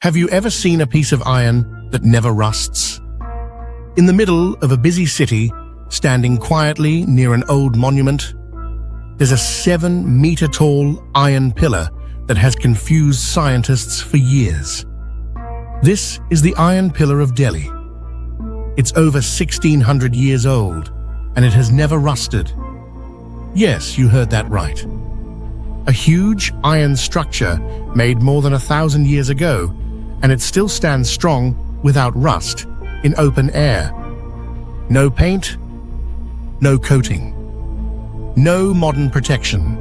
Have you ever seen a piece of iron that never rusts? In the middle of a busy city, standing quietly near an old monument, there's a 7-meter-tall iron pillar that has confused scientists for years. This is the Iron Pillar of Delhi. It's over 1,600 years old, and it has never rusted. Yes, you heard that right. A huge iron structure made more than 1,000 years ago, and it still stands strong without rust in open air. No paint, no coating, no modern protection.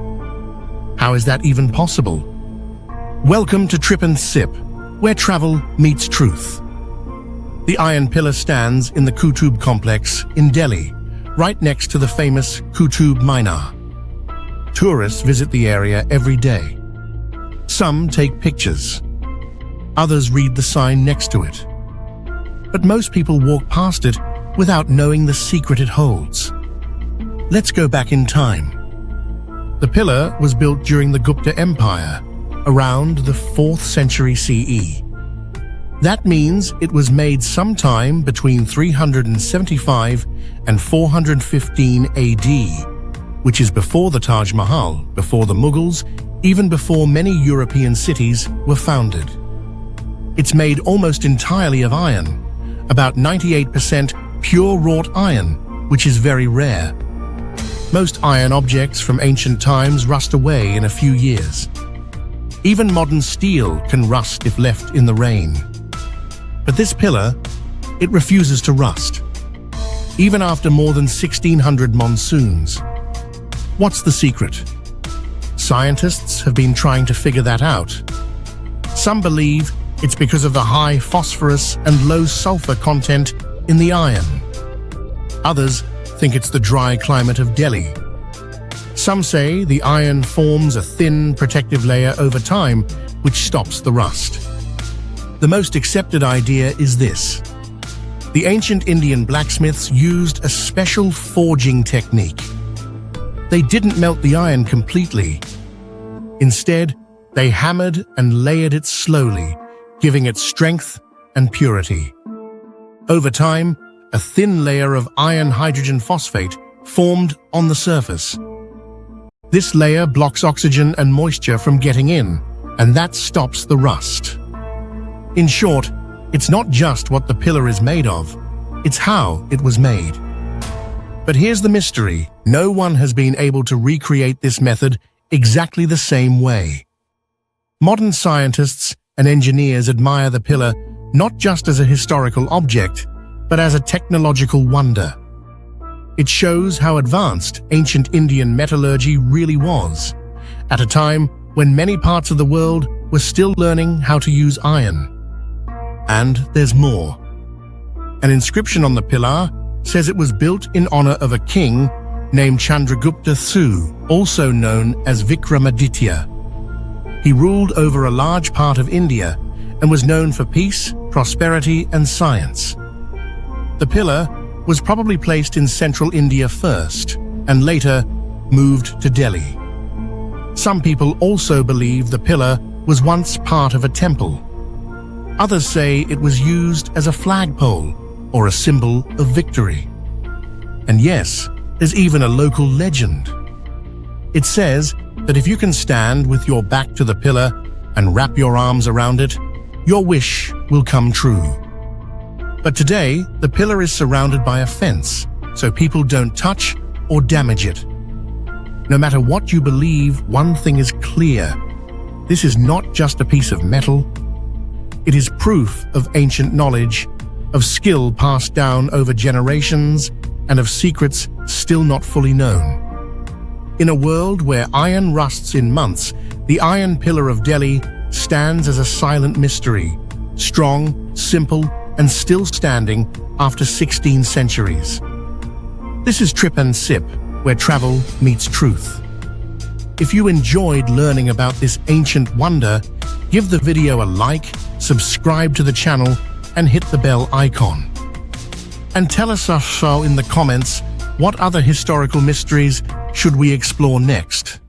How is that even possible? Welcome to Trip and Sip, where travel meets truth. The Iron Pillar stands in the Qutub Complex in Delhi, right next to the famous Qutub Minar. Tourists visit the area every day. Some take pictures. Others read the sign next to it. But most people walk past it without knowing the secret it holds. Let's go back in time. The pillar was built during the Gupta Empire, around the 4th century CE. That means it was made sometime between 375 and 415 AD, which is before the Taj Mahal, before the Mughals, even before many European cities were founded. It's made almost entirely of iron, about 98% pure wrought iron, which is very rare. Most iron objects from ancient times rust away in a few years. Even modern steel can rust if left in the rain. But this pillar, it refuses to rust, even after more than 1,600 monsoons. What's the secret? Scientists have been trying to figure that out. Some believe it's because of the high phosphorus and low sulfur content in the iron. Others think it's the dry climate of Delhi. Some say the iron forms a thin protective layer over time, which stops the rust. The most accepted idea is this. The ancient Indian blacksmiths used a special forging technique. They didn't melt the iron completely. Instead, they hammered and layered it slowly, giving it strength and purity. Over time, a thin layer of iron hydrogen phosphate formed on the surface. This layer blocks oxygen and moisture from getting in, and that stops the rust. In short, it's not just what the pillar is made of, it's how it was made. But here's the mystery. No one has been able to recreate this method exactly the same way. Modern scientists and engineers admire the pillar not just as a historical object, but as a technological wonder. It shows how advanced ancient Indian metallurgy really was, at a time when many parts of the world were still learning how to use iron. And there's more. An inscription on the pillar says it was built in honor of a king named Chandragupta II, also known as Vikramaditya. He ruled over a large part of India and was known for peace, prosperity, and science. The pillar was probably placed in central India first, and later moved to Delhi. Some people also believe the pillar was once part of a temple. Others say it was used as a flagpole or a symbol of victory. And yes, there's even a local legend. It says that if you can stand with your back to the pillar and wrap your arms around it, your wish will come true. But today, the pillar is surrounded by a fence, so people don't touch or damage it. No matter what you believe, one thing is clear. This is not just a piece of metal. It is proof of ancient knowledge, of skill passed down over generations, and of secrets still not fully known. In a world where iron rusts in months, the Iron Pillar of Delhi stands as a silent mystery, strong, simple, and still standing after 16 centuries. This is Trip and Sip, where travel meets truth. If you enjoyed learning about this ancient wonder, give the video a like, subscribe to the channel, and hit the bell icon. And tell us also in the comments what other historical mysteries should we explore next.